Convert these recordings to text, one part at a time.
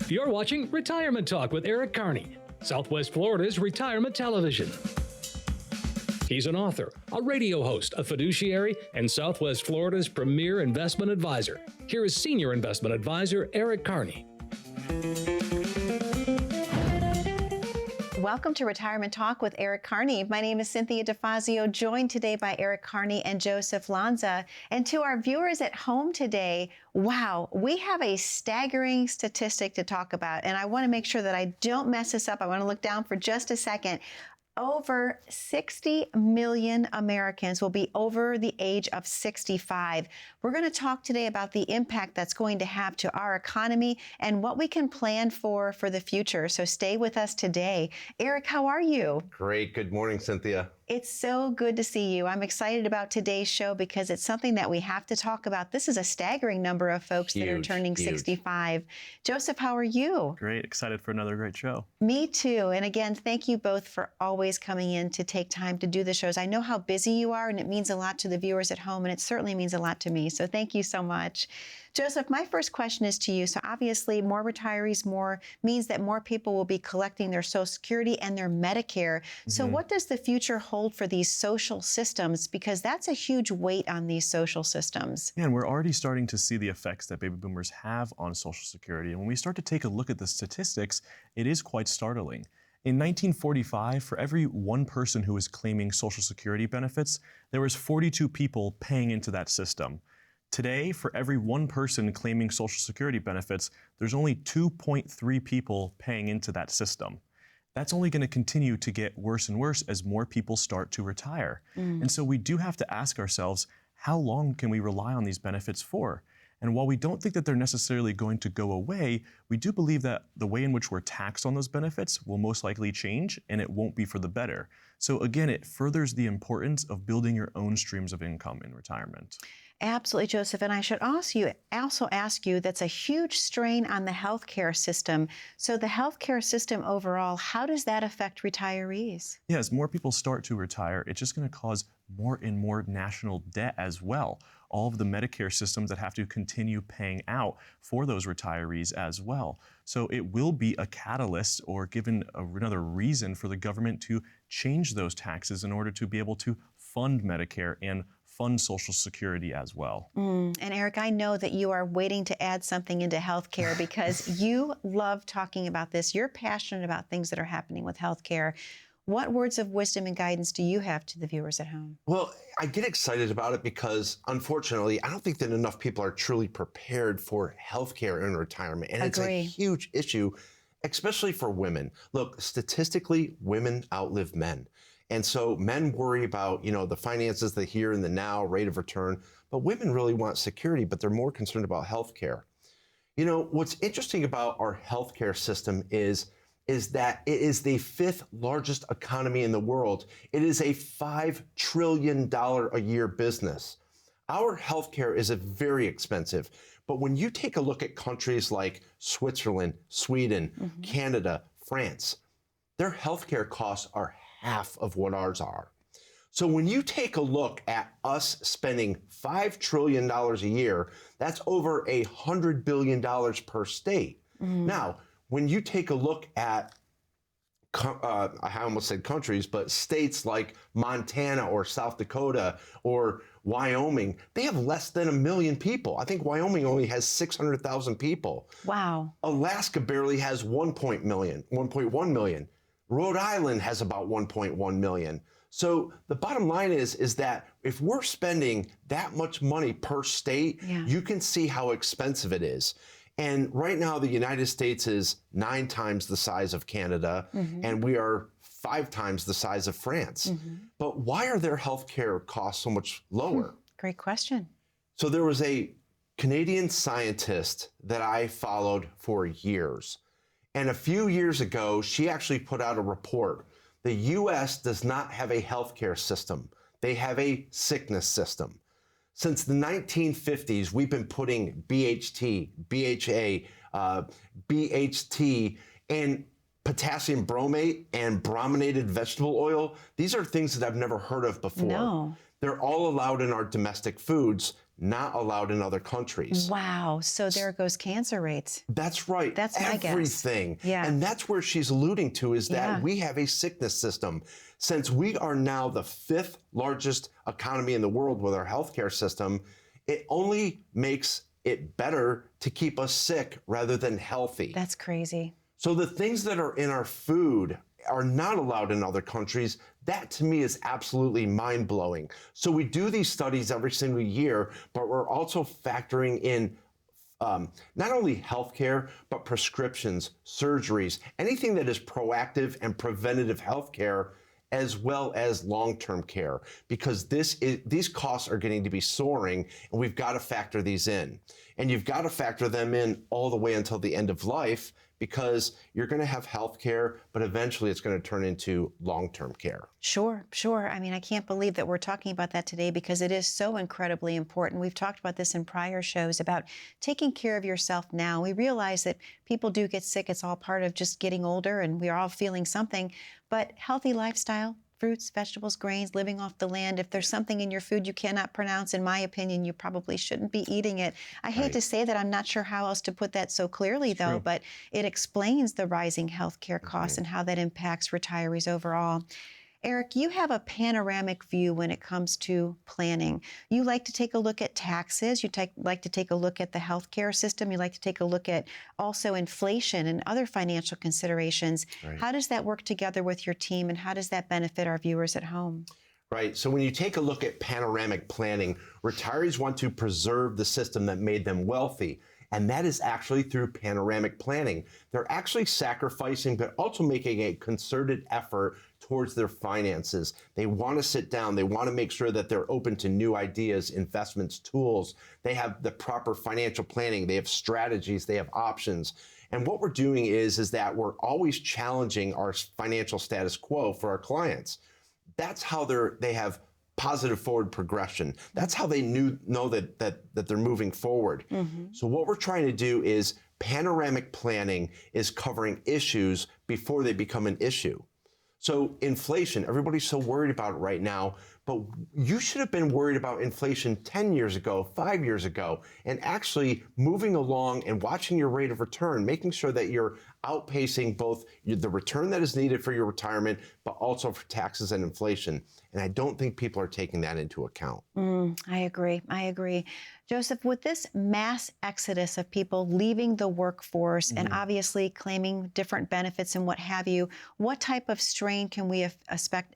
You're watching Retirement Talk with Eric Carney, Southwest Florida's retirement television. He's an author, a radio host, a fiduciary, and Southwest Florida's premier investment advisor. Here is Senior Investment Advisor Eric Carney. Welcome to Retirement Talk with Eric Carney. My name is Cynthia DeFazio, joined today by Eric Carney and Joseph Lanza. And to our viewers at home today, wow, we have a staggering statistic to talk about. And I want to make sure that I don't mess this up. I want to look down for just a second. Over 60 million Americans will be over the age of 65. We're going to talk today about the impact that's going to have to our economy and what we can plan for the future. So stay with us today. Eric, how are you? Great. Good morning, Cynthia. It's so good to see you. I'm excited about today's show because it's something that we have to talk about. This is a staggering number of folks that are turning 65. Joseph, how are you? Great. Excited for another great show. Me too. And again, thank you both for always coming in to take time to do the shows. I know how busy you are, and it means a lot to the viewers at home, and it certainly means a lot to me. So thank you so much. Joseph, my first question is to you. So obviously, more retirees means that more people will be collecting their Social Security and their Medicare. So what does the future hold for these social systems? Because that's a huge weight on these social systems. Yeah, and we're already starting to see the effects that baby boomers have on Social Security. And when we start to take a look at the statistics, it is quite startling. In 1945, for every one person who was claiming Social Security benefits, there was 42 people paying into that system. Today, for every one person claiming Social Security benefits, there's only 2.3 people paying into that system. That's only going to continue to get worse and worse as more people start to retire. And so we do have to ask ourselves, how long can we rely on these benefits for? And while we don't think that they're necessarily going to go away, we do believe that the way in which we're taxed on those benefits will most likely change, and it won't be for the better. So again, it furthers the importance of building your own streams of income in retirement. Absolutely, Joseph. And I should also ask you, that's a huge strain on the healthcare system. So the healthcare system overall, how does that affect retirees? Yeah, as more people start to retire, it's just going to cause more and more national debt as well. All of the Medicare systems that have to continue paying out for those retirees as well. So it will be a catalyst or given another reason for the government to change those taxes in order to be able to fund Medicare and fund Social Security as well. And Eric, I know that you are waiting to add something into healthcare because you love talking about this. You're passionate about things that are happening with healthcare. What words of wisdom and guidance do you have to the viewers at home? Well, I get excited about it because, unfortunately, I don't think that enough people are truly prepared for healthcare in retirement. And it's a huge issue, especially for women. Look, statistically, women outlive men. And so men worry about, the finances, the here and the now, rate of return. But women really want security, but they're more concerned about healthcare. What's interesting about our healthcare system is that it is the 5th largest economy in the world. It is a $5 trillion a year business. Our healthcare is very expensive. But when you take a look at countries like Switzerland, Sweden, Canada, France, their healthcare costs are half of what ours are. So when you take a look at us spending $5 trillion a year, that's over $100 billion per state. Now, when you take a look at, I almost said countries, but states like Montana or South Dakota or Wyoming, they have less than 1 million people. I think Wyoming only has 600,000 people. Wow. Alaska barely has 1.1 million. Rhode Island has about 1.1 million. So the bottom line is that if we're spending that much money per state, you can see how expensive it is. And right now, the United States is 9 times the size of Canada, and we are 5 times the size of France. But why are their healthcare costs so much lower? Great question. So there was a Canadian scientist that I followed for years. And a few years ago, she actually put out a report. The U.S. does not have a healthcare system. They have a sickness system. Since the 1950s, we've been putting BHT, BHA, BHT, and potassium bromate and brominated vegetable oil. These are things that I've never heard of before. No. They're all allowed in our domestic foods not allowed in other countries. Wow. So there goes cancer rates. That's right. That's my guess. Everything. Yeah. And that's where she's alluding to is that we have a sickness system. Since we are now the 5th largest economy in the world with our healthcare system, it only makes it better to keep us sick rather than healthy. That's crazy. So the things that are in our food are not allowed in other countries. That to me is absolutely mind-blowing. So we do these studies every single year, but we're also factoring in not only healthcare, but prescriptions, surgeries, anything that is proactive and preventative healthcare, as well as long-term care, because these costs are getting to be soaring, and we've got to factor these in. And you've got to factor them in all the way until the end of life, because you're going to have health care, but eventually it's going to turn into long-term care. Sure, sure. I mean, I can't believe that we're talking about that today because it is so incredibly important. We've talked about this in prior shows about taking care of yourself now. We realize that people do get sick. It's all part of just getting older, and we're all feeling something. But healthy lifestyle, fruits, vegetables, grains, living off the land. If there's something in your food you cannot pronounce, in my opinion, you probably shouldn't be eating it. I hate to say that. I'm not sure how else to put that so clearly, though, but it explains the rising healthcare costs and how that impacts retirees overall. Eric, you have a panoramic view when it comes to planning. You like to take a look at taxes. You like to take a look at the healthcare system. You like to take a look at also inflation and other financial considerations. Right. How does that work together with your team, and how does that benefit our viewers at home? Right. So when you take a look at panoramic planning, retirees want to preserve the system that made them wealthy. And that is actually through panoramic planning. They're actually sacrificing, but also making a concerted effort towards their finances. They want to sit down. They want to make sure that they're open to new ideas, investments, tools. They have the proper financial planning. They have strategies. They have options. And what we're doing is that we're always challenging our financial status quo for our clients. That's how they have positive forward progression. That's how they know that they're moving forward. So what we're trying to do is panoramic planning is covering issues before they become an issue. So inflation, everybody's so worried about it right now, but you should have been worried about inflation 10 years ago, 5 years ago, and actually moving along and watching your rate of return, making sure that you're outpacing both the return that is needed for your retirement, but also for taxes and inflation. And I don't think people are taking that into account. I agree. I agree. Joseph, with this mass exodus of people leaving the workforce and obviously claiming different benefits and what have you, what type of strain can we expect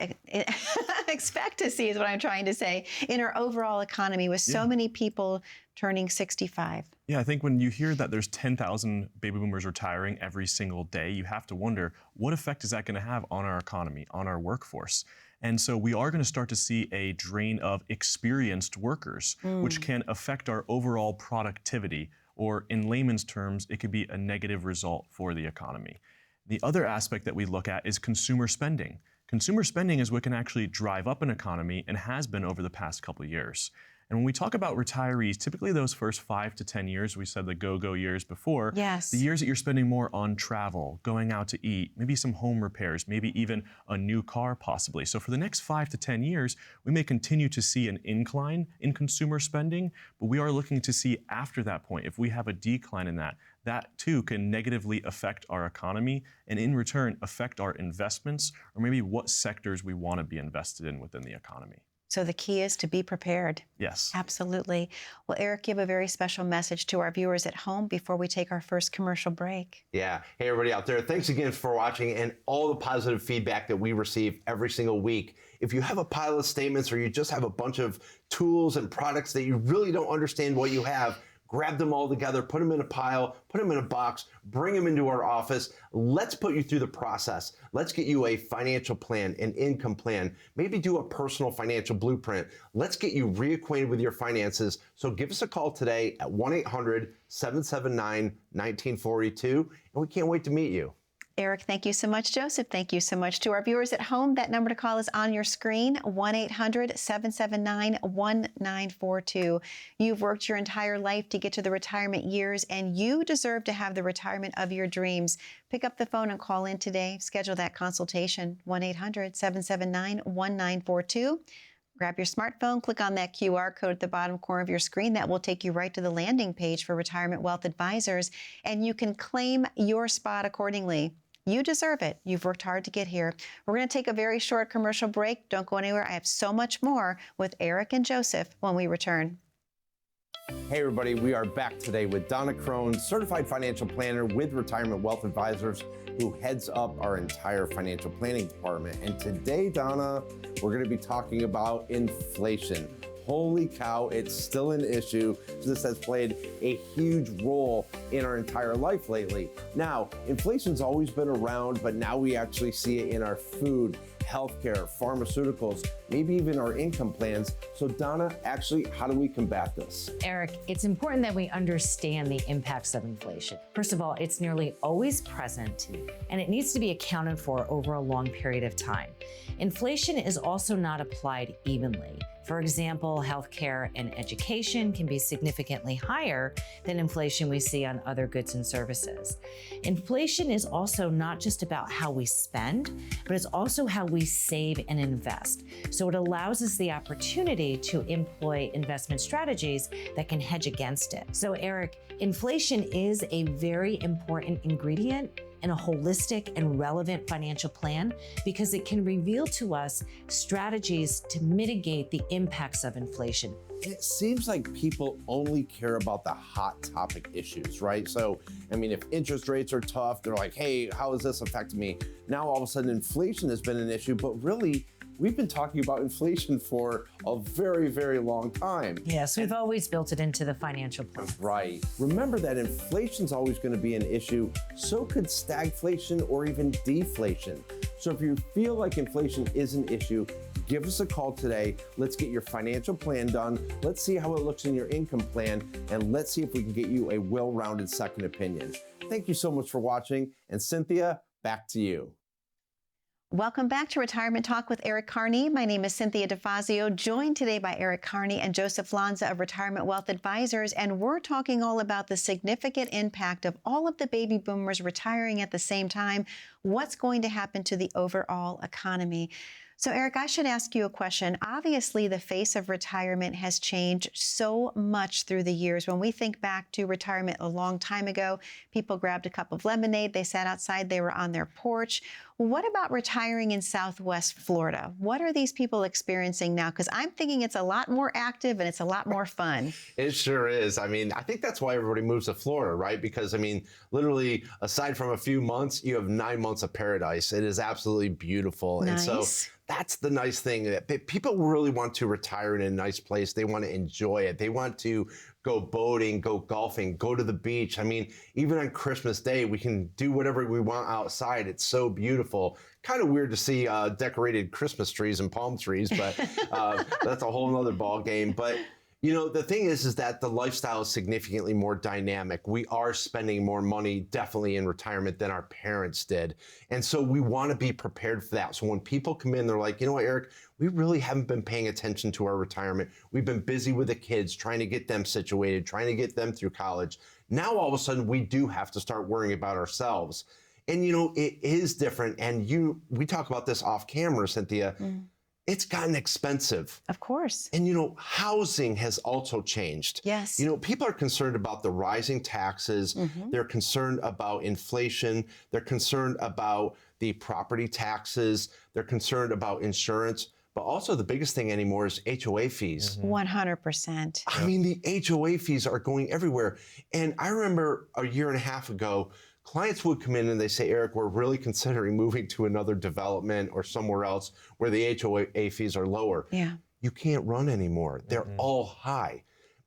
to see, is what I'm trying to say, in our overall economy with so many people turning 65? Yeah, I think when you hear that there's 10,000 baby boomers retiring every single day, you have to wonder, what effect is that going to have on our economy, on our workforce? And so we are going to start to see a drain of experienced workers, which can affect our overall productivity, or in layman's terms, it could be a negative result for the economy. The other aspect that we look at is consumer spending. Consumer spending is what can actually drive up an economy and has been over the past couple of years. And when we talk about retirees, typically those first 5 to 10 years, we said the go-go years before, the years that you're spending more on travel, going out to eat, maybe some home repairs, maybe even a new car possibly. So for the next 5 to 10 years, we may continue to see an incline in consumer spending, but we are looking to see after that point, if we have a decline in that, that too can negatively affect our economy and in return affect our investments or maybe what sectors we want to be invested in within the economy. So the key is to be prepared. Yes. Absolutely. Well, Eric, give a very special message to our viewers at home before we take our first commercial break. Yeah. Hey, everybody out there. Thanks again for watching and all the positive feedback that we receive every single week. If you have a pile of statements or you just have a bunch of tools and products that you really don't understand what you have, grab them all together, put them in a pile, put them in a box, bring them into our office. Let's put you through the process. Let's get you a financial plan, an income plan, maybe do a personal financial blueprint. Let's get you reacquainted with your finances. So give us a call today at 1-800-779-1942, and we can't wait to meet you. Eric, thank you so much. Joseph, thank you so much. To our viewers at home, that number to call is on your screen, 1-800-779-1942. You've worked your entire life to get to the retirement years, and you deserve to have the retirement of your dreams. Pick up the phone and call in today. Schedule that consultation, 1-800-779-1942. Grab your smartphone, click on that QR code at the bottom corner of your screen. That will take you right to the landing page for Retirement Wealth Advisors, and you can claim your spot accordingly. You deserve it. You've worked hard to get here. We're going to take a very short commercial break. Don't go anywhere. I have so much more with Eric and Joseph when we return. Hey everybody, we are back today with Donna Crone, certified financial planner with Retirement Wealth Advisors, who heads up our entire financial planning department. And today, Donna, we're going to be talking about inflation. Holy cow, it's still an issue. This has played a huge role in our entire life lately. Now, inflation's always been around, but now we actually see it in our food, healthcare, pharmaceuticals, maybe even our income plans. So Donna, actually, how do we combat this? Eric, it's important that we understand the impacts of inflation. First of all, it's nearly always present, and it needs to be accounted for over a long period of time. Inflation is also not applied evenly. For example, healthcare and education can be significantly higher than inflation we see on other goods and services. Inflation is also not just about how we spend, but it's also how we save and invest. So it allows us the opportunity to employ investment strategies that can hedge against it. So Eric, inflation is a very important ingredient in a holistic and relevant financial plan because it can reveal to us strategies to mitigate the impacts of inflation. It seems like people only care about the hot topic issues, right? So, I mean, if interest rates are tough, they're like, hey, how is this affecting me? Now, all of a sudden, inflation has been an issue, but really, we've been talking about inflation for a very, very long time. Yes, we've always built it into the financial plan. Right. Remember that inflation's always going to be an issue. So could stagflation or even deflation. So if you feel like inflation is an issue, give us a call today. Let's get your financial plan done. Let's see how it looks in your income plan, and let's see if we can get you a well-rounded second opinion. Thank you so much for watching. And Cynthia, back to you. Welcome back to Retirement Talk with Eric Carney. My name is Cynthia DeFazio, joined today by Eric Carney and Joseph Lanza of Retirement Wealth Advisors, and we're talking all about the significant impact of all of the baby boomers retiring at the same time. What's going to happen to the overall economy? So, Eric, I should ask you a question. Obviously, the face of retirement has changed so much through the years. When we think back to retirement a long time ago, people grabbed a cup of lemonade, they sat outside, they were on their porch. What about retiring in Southwest Florida? What are these people experiencing now? Because I'm thinking it's a lot more active and it's a lot more fun. It sure is. I mean, I think that's why everybody moves to Florida, right? Because, I mean, literally, aside from a few months, you have 9 months of paradise. It is absolutely beautiful. Nice. And so that's the nice thing, that people really want to retire in a nice place. They want to enjoy it. They want to go boating, go golfing, go to the beach. I mean, even on Christmas Day, we can do whatever we want outside. It's so beautiful. Kind of weird to see decorated Christmas trees and palm trees, but that's a whole nother ball game. But you know, the thing is that the lifestyle is significantly more dynamic. We are spending more money definitely in retirement than our parents did. And so we want to be prepared for that. So when people come in, they're like, you know what, Eric, we really haven't been paying attention to our retirement. We've been busy with the kids, trying to get them situated, trying to get them through college. Now, all of a sudden, we do have to start worrying about ourselves. And, you know, it is different. And we talk about this off camera, Cynthia. It's gotten expensive. Of course. And, you know, housing has also changed. Yes. You know, people are concerned about the rising taxes. They're concerned about inflation. They're concerned about the property taxes. They're concerned about insurance. But also the biggest thing anymore is HOA fees. 100%. I mean, the HOA fees are going everywhere. And I remember a year and a half ago, clients would come in and they say, Eric, we're really considering moving to another development or somewhere else where the HOA fees are lower. Yeah. You can't run anymore. They're all high.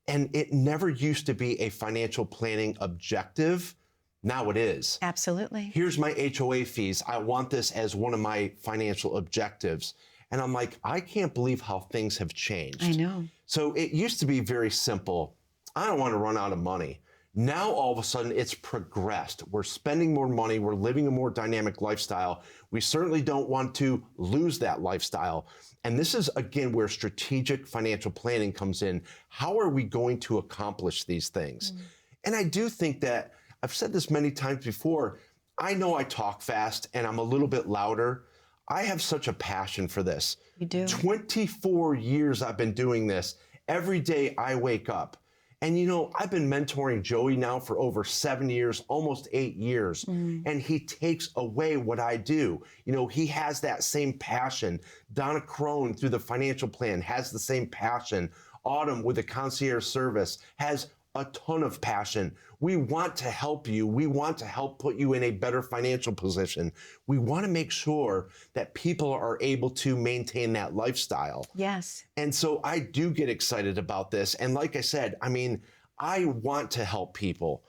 And it never used to be a financial planning objective. Now it is. Absolutely. Here's my HOA fees. I want this as one of my financial objectives. And I'm like, I can't believe how things have changed. I know. So it used to be very simple. I don't want to run out of money. Now, all of a sudden, it's progressed. We're spending more money. We're living a more dynamic lifestyle. We certainly don't want to lose that lifestyle. And this is, again, where strategic financial planning comes in. How are we going to accomplish these things? And I do think that, I've said this many times before, I know I talk fast and I'm a little bit louder. I have such a passion for this. You do. 24 years I've been doing this. Every day I wake up. And you know, I've been mentoring Joey now for over 7 years, almost 8 years, and he takes away what I do. You know, he has that same passion. Donna Crone through the financial plan has the same passion. Autumn with the concierge service has a ton of passion. We want to help you. We want to help put you in a better financial position. We want to make sure that people are able to maintain that lifestyle. Yes. And so I do get excited about this. And like I said, I mean, I want to help people,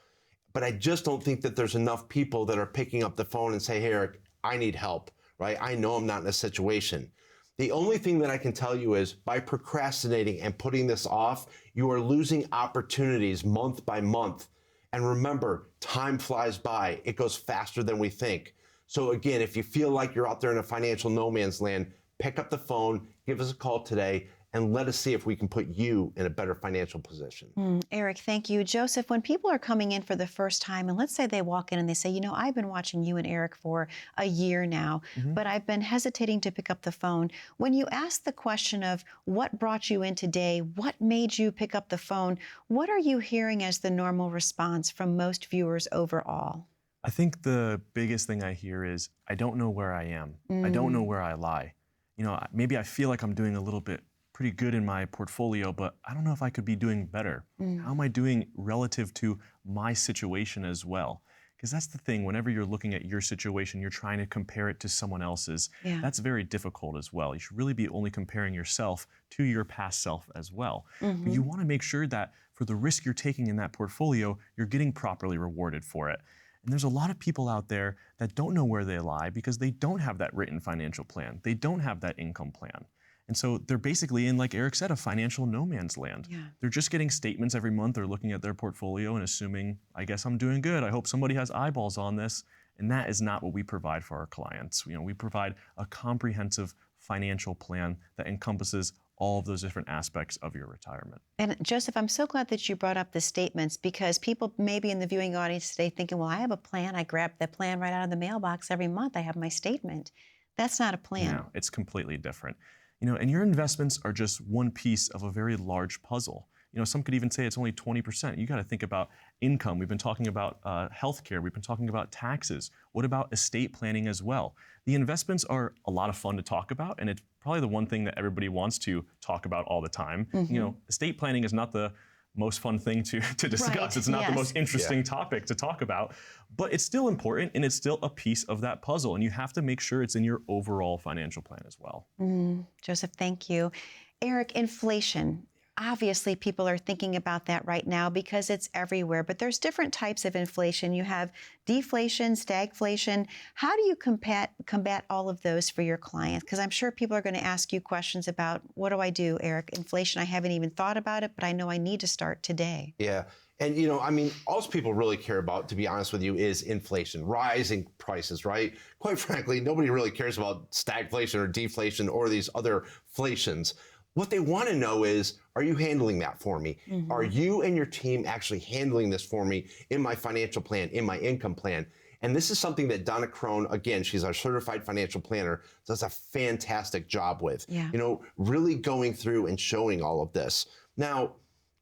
but I just don't think that there's enough people that are picking up the phone and say, hey, Eric, I need help, right? I know I'm not in a situation. The only thing that I can tell you is by procrastinating and putting this off, you are losing opportunities month by month. And remember, time flies by. It goes faster than we think. So again, if you feel like you're out there in a financial no man's land, pick up the phone, give us a call today, and let us see if we can put you in a better financial position. Eric, thank you. Joseph, when people are coming in for the first time, and let's say they walk in and they say, you know, I've been watching you and Eric for a year now, but I've been hesitating to pick up the phone. When you ask the question of what brought you in today, what made you pick up the phone, what are you hearing as the normal response from most viewers overall? I think the biggest thing I hear is, I don't know where I am. I don't know where I lie. You know, maybe I feel like I'm doing a little bit pretty good in my portfolio, but I don't know if I could be doing better. How am I doing relative to my situation as well? Because that's the thing, whenever you're looking at your situation, you're trying to compare it to someone else's. That's very difficult as well. You should really be only comparing yourself to your past self as well. But you want to make sure that for the risk you're taking in that portfolio, you're getting properly rewarded for it. And there's a lot of people out there that don't know where they lie because they don't have that written financial plan. They don't have that income plan. And so they're basically in, like Eric said, a financial no man's land. They're just getting statements every month. They're looking at their portfolio and assuming, I guess I'm doing good. I hope somebody has eyeballs on this. And that is not what we provide for our clients. You know, we provide a comprehensive financial plan that encompasses all of those different aspects of your retirement. And Joseph, I'm so glad that you brought up the statements, because people maybe in the viewing audience today thinking, well, I have a plan. I grab the plan right out of the mailbox every month. I have my statement. That's not a plan. No, it's completely different. You know, and your investments are just one piece of a very large puzzle. You know, some could even say it's only 20%. You got to think about income. We've been talking about healthcare. We've been talking about taxes. What about estate planning as well? The investments are a lot of fun to talk about, and it's probably the one thing that everybody wants to talk about all the time. You know, estate planning is not the most fun thing to discuss. Right. It's not the most interesting topic to talk about, but it's still important and it's still a piece of that puzzle, and you have to make sure it's in your overall financial plan as well. Joseph, thank you. Eric, inflation. Obviously, people are thinking about that right now because it's everywhere, but there's different types of inflation. You have deflation, stagflation. How do you combat all of those for your clients? Because I'm sure people are going to ask you questions about, what do I do, Eric? Inflation, I haven't even thought about it, but I know I need to start today. Yeah. And, you know, I mean, all people really care about, to be honest with you, is inflation, rising prices, right? Quite frankly, nobody really cares about stagflation or deflation or these other flations. What they want to know is, are you handling that for me? Are you and your team actually handling this for me in my financial plan, in my income plan? And this is something that Donna Crone, again, she's our certified financial planner, does a fantastic job with. You know, really going through and showing all of this. Now,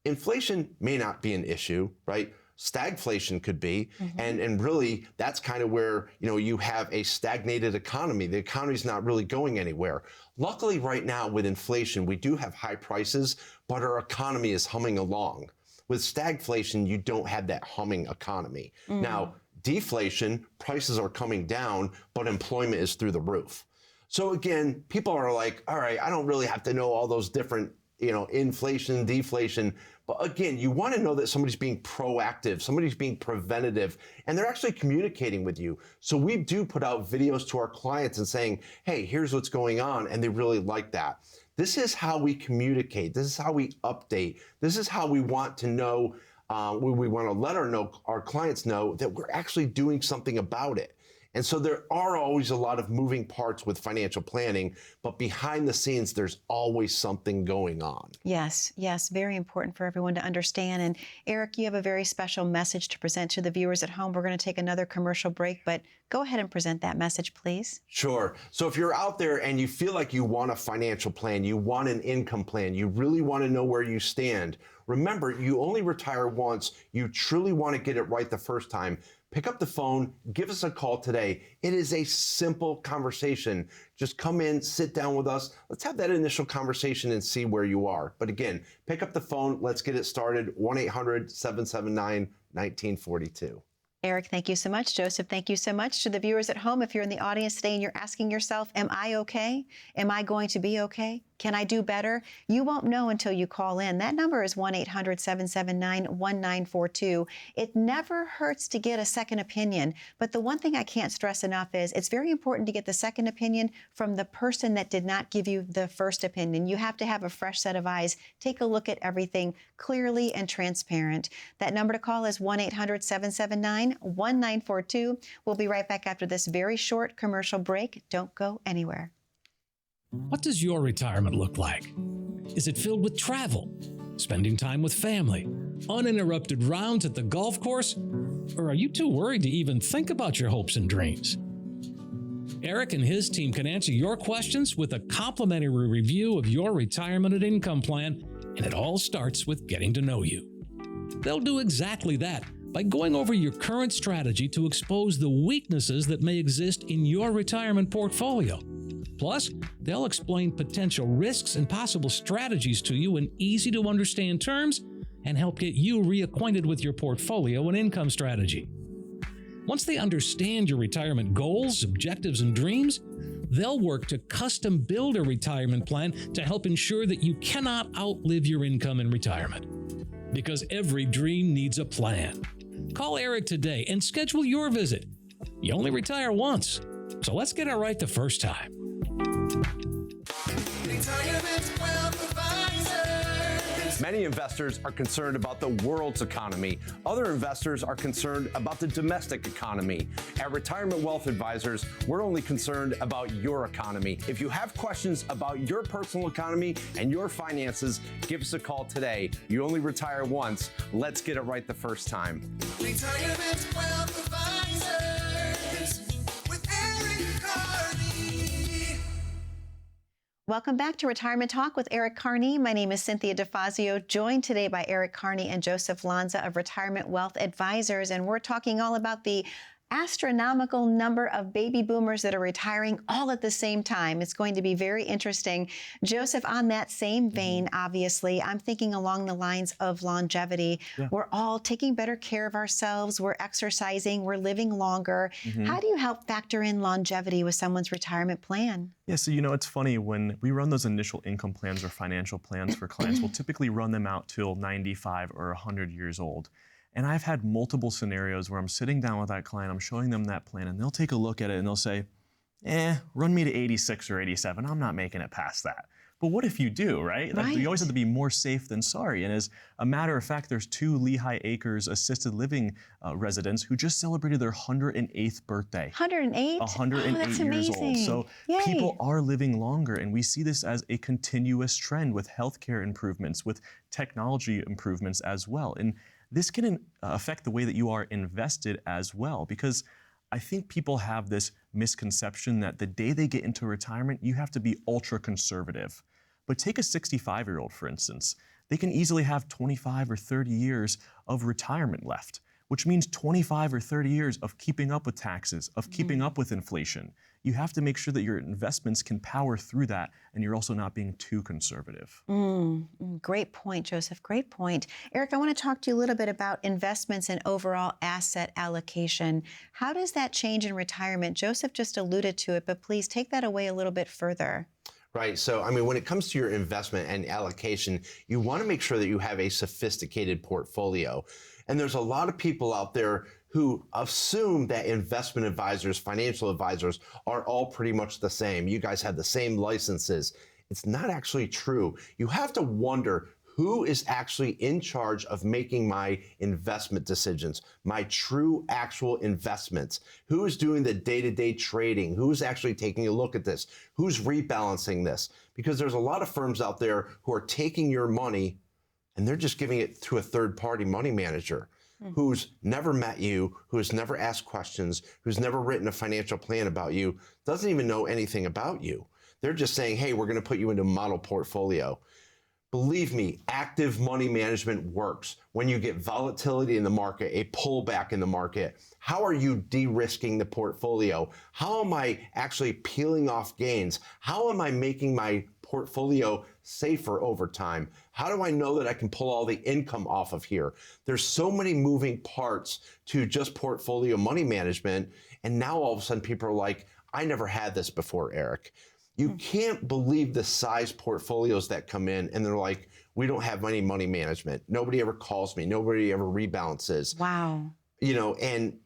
inflation may not be an issue, right? Stagflation could be, and really that's kind of where, you know, you have a stagnated economy. The economy's not really going anywhere. Luckily right now with inflation, we do have high prices, but our economy is humming along. With stagflation, you don't have that humming economy. Now, deflation, prices are coming down, but employment is through the roof. So again, people are like, all right, I don't really have to know all those different, you know, inflation, deflation. But again, you want to know that somebody's being proactive, somebody's being preventative, and they're actually communicating with you. So we do put out videos to our clients and saying, hey, here's what's going on, and they really like that. This is how we communicate. This is how we update. This is how we want to know, we want to let our clients know that we're actually doing something about it. And so there are always a lot of moving parts with financial planning, but behind the scenes, there's always something going on. Yes, yes, very important for everyone to understand. And Eric, you have a very special message to present to the viewers at home. We're going to take another commercial break, but go ahead and present that message, please. Sure. So if you're out there and you feel like you want a financial plan, you want an income plan, you really want to know where you stand, remember, you only retire once. You truly want to get it right the first time. Pick up the phone, give us a call today. It is a simple conversation. Just come in, sit down with us. Let's have that initial conversation and see where you are. But again, pick up the phone. Let's get it started. 1-800-779-1942. Eric, thank you so much. Joseph, thank you so much. To the viewers at home, if you're in the audience today and you're asking yourself, am I okay? Am I going to be okay? Can I do better? You won't know until you call in. That number is 1-800-779-1942. It never hurts to get a second opinion. But the one thing I can't stress enough is it's very important to get the second opinion from the person that did not give you the first opinion. You have to have a fresh set of eyes. Take a look at everything clearly and transparent. That number to call is 1-800-779-1942. We'll be right back after this very short commercial break. Don't go anywhere. What does your retirement look like? Is it filled with travel, spending time with family, uninterrupted rounds at the golf course? Or are you too worried to even think about your hopes and dreams? Eric and his team can answer your questions with a complimentary review of your retirement and income plan, and it all starts with getting to know you. They'll do exactly that by going over your current strategy to expose the weaknesses that may exist in your retirement portfolio. Plus, they'll explain potential risks and possible strategies to you in easy-to-understand terms and help get you reacquainted with your portfolio and income strategy. Once they understand your retirement goals, objectives, and dreams, they'll work to custom build a retirement plan to help ensure that you cannot outlive your income in retirement. Because every dream needs a plan. Call Eric today and schedule your visit. You only retire once, so let's get it right the first time. Many investors are concerned about the world's economy. Other investors are concerned about the domestic economy. At Retirement Wealth Advisors, we're only concerned about your economy. If you have questions about your personal economy and your finances, give us a call today. You only retire once. Let's get it right the first time. Retirement Wealth Advisors with Eric Carney. Welcome back to Retirement Talk with Eric Carney. My name is Cynthia DeFazio, joined today by Eric Carney and Joseph Lanza of Retirement Wealth Advisors, and we're talking all about the astronomical number of baby boomers that are retiring all at the same time. It's going to be very interesting. Joseph, on that same vein, obviously, I'm thinking along the lines of longevity. Yeah. We're all taking better care of ourselves. We're exercising. We're living longer. How do you help factor in longevity with someone's retirement plan? Yeah, so it's funny, when we run those initial income plans or financial plans for clients, we'll typically run them out till 95 or 100 years old. And I've had multiple scenarios where I'm sitting down with that client, I'm showing them that plan, and they'll take a look at it and they'll say, run me to 86 or 87. I'm not making it past that. But what if you do, right? Like, you always have to be more safe than sorry. And as a matter of fact, there's 2 Lehigh Acres assisted living residents who just celebrated their 108th birthday. 108? 108 years old. So people are living longer, and we see this as a continuous trend with healthcare improvements, with technology improvements as well. And this can affect the way that you are invested as well, because I think people have this misconception that the day they get into retirement, you have to be ultra conservative. But take a 65-year-old, for instance. They can easily have 25 or 30 years of retirement left, which means 25 or 30 years of keeping up with taxes, of keeping up with inflation. You have to make sure that your investments can power through that, and you're also not being too conservative. Great point, Joseph. Great point. Eric, I want to talk to you a little bit about investments and overall asset allocation. How does that change in retirement? Joseph just alluded to it, but please take that away a little bit further. Right. So, when it comes to your investment and allocation, you want to make sure that you have a sophisticated portfolio. And there's a lot of people out there who assume that investment advisors, financial advisors are all pretty much the same. You guys have the same licenses. It's not actually true. You have to wonder, who is actually in charge of making my investment decisions, my true actual investments? Who is doing the day-to-day trading? Who's actually taking a look at this? Who's rebalancing this? Because there's a lot of firms out there who are taking your money and they're just giving it to a third-party money manager who's never met you, who's never asked questions, who's never written a financial plan about you, doesn't even know anything about you. They're just saying, hey, we're going to put you into a model portfolio. Believe me, active money management works. When you get volatility in the market, a pullback in the market, how are you de-risking the portfolio? How am I actually peeling off gains? How am I making my portfolio safer over time? How do I know that I can pull all the income off of here? There's so many moving parts to just portfolio money management. And now all of a sudden people are like, I never had this before, Eric. You can't believe the size portfolios that come in and they're like, we don't have any money management. Nobody ever calls me. Nobody ever rebalances. Wow. You know, and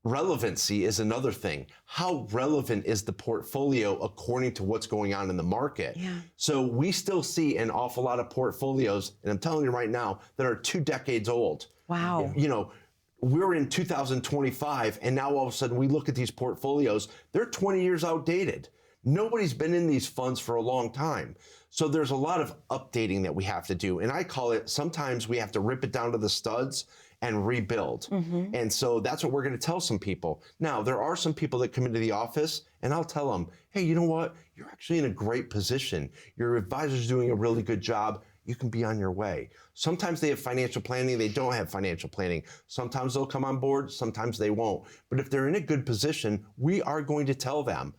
relevancy is another thing. How relevant is the portfolio according to what's going on in the market? Yeah. So we still see an awful lot of portfolios, and I'm telling you right now, that are 2 decades old. Wow. You know, we're in 2025, and now all of a sudden we look at these portfolios, they're 20 years outdated. Nobody's been in these funds for a long time. So there's a lot of updating that we have to do. And I call it, sometimes we have to rip it down to the studs and rebuild. And so that's what we're going to tell some people. Now, there are some people that come into the office and I'll tell them, hey, you know what? You're actually in a great position. Your advisor's doing a really good job. You can be on your way. Sometimes they have financial planning, they don't have financial planning. Sometimes they'll come on board, sometimes they won't. But if they're in a good position, we are going to tell them.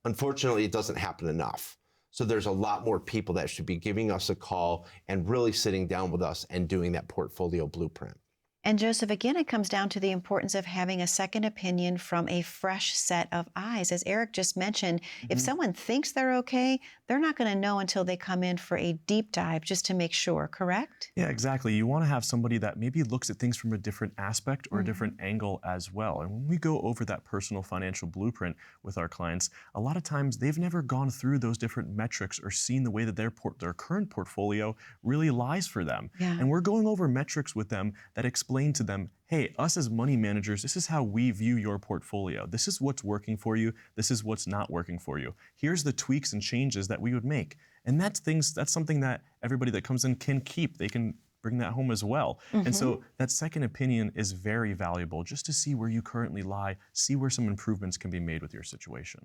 Unfortunately, it doesn't happen enough. So there's a lot more people that should be giving us a call and really sitting down with us and doing that portfolio blueprint. And Joseph, again, it comes down to the importance of having a second opinion from a fresh set of eyes. As Eric just mentioned, if someone thinks they're okay, they're not going to know until they come in for a deep dive just to make sure, correct? Yeah, exactly. You want to have somebody that maybe looks at things from a different aspect or a different angle as well. And when we go over that personal financial blueprint with our clients, a lot of times they've never gone through those different metrics or seen the way that their current portfolio really lies for them. Yeah. And we're going over metrics with them that explain to them, hey, us as money managers, this is how we view your portfolio. This is what's working for you. This is what's not working for you. Here's the tweaks and changes that we would make. And that's something that everybody that comes in can keep. They can bring that home as well. And so that second opinion is very valuable just to see where you currently lie, see where some improvements can be made with your situation.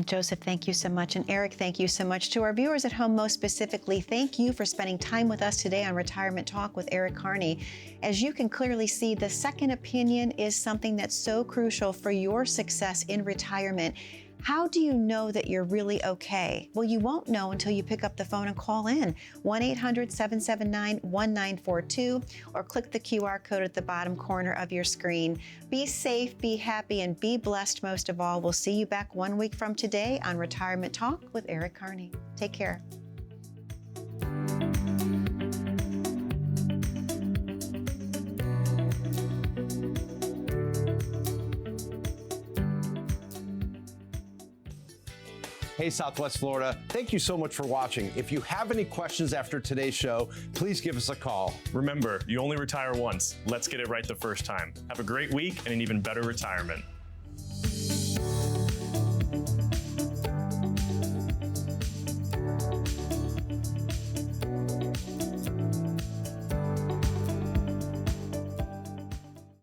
Joseph, thank you so much. And Eric, thank you so much. To our viewers at home, most specifically, thank you for spending time with us today on Retirement Talk with Eric Carney. As you can clearly see, the second opinion is something that's so crucial for your success in retirement. How do you know that you're really okay? Well, you won't know until you pick up the phone and call in 1-800-779-1942 or click the QR code at the bottom corner of your screen. Be safe, be happy, and be blessed most of all. We'll see you back 1 week from today on Retirement Talk with Eric Carney. Take care. Hey, Southwest Florida, thank you so much for watching. If you have any questions after today's show, please give us a call. Remember, you only retire once. Let's get it right the first time. Have a great week and an even better retirement.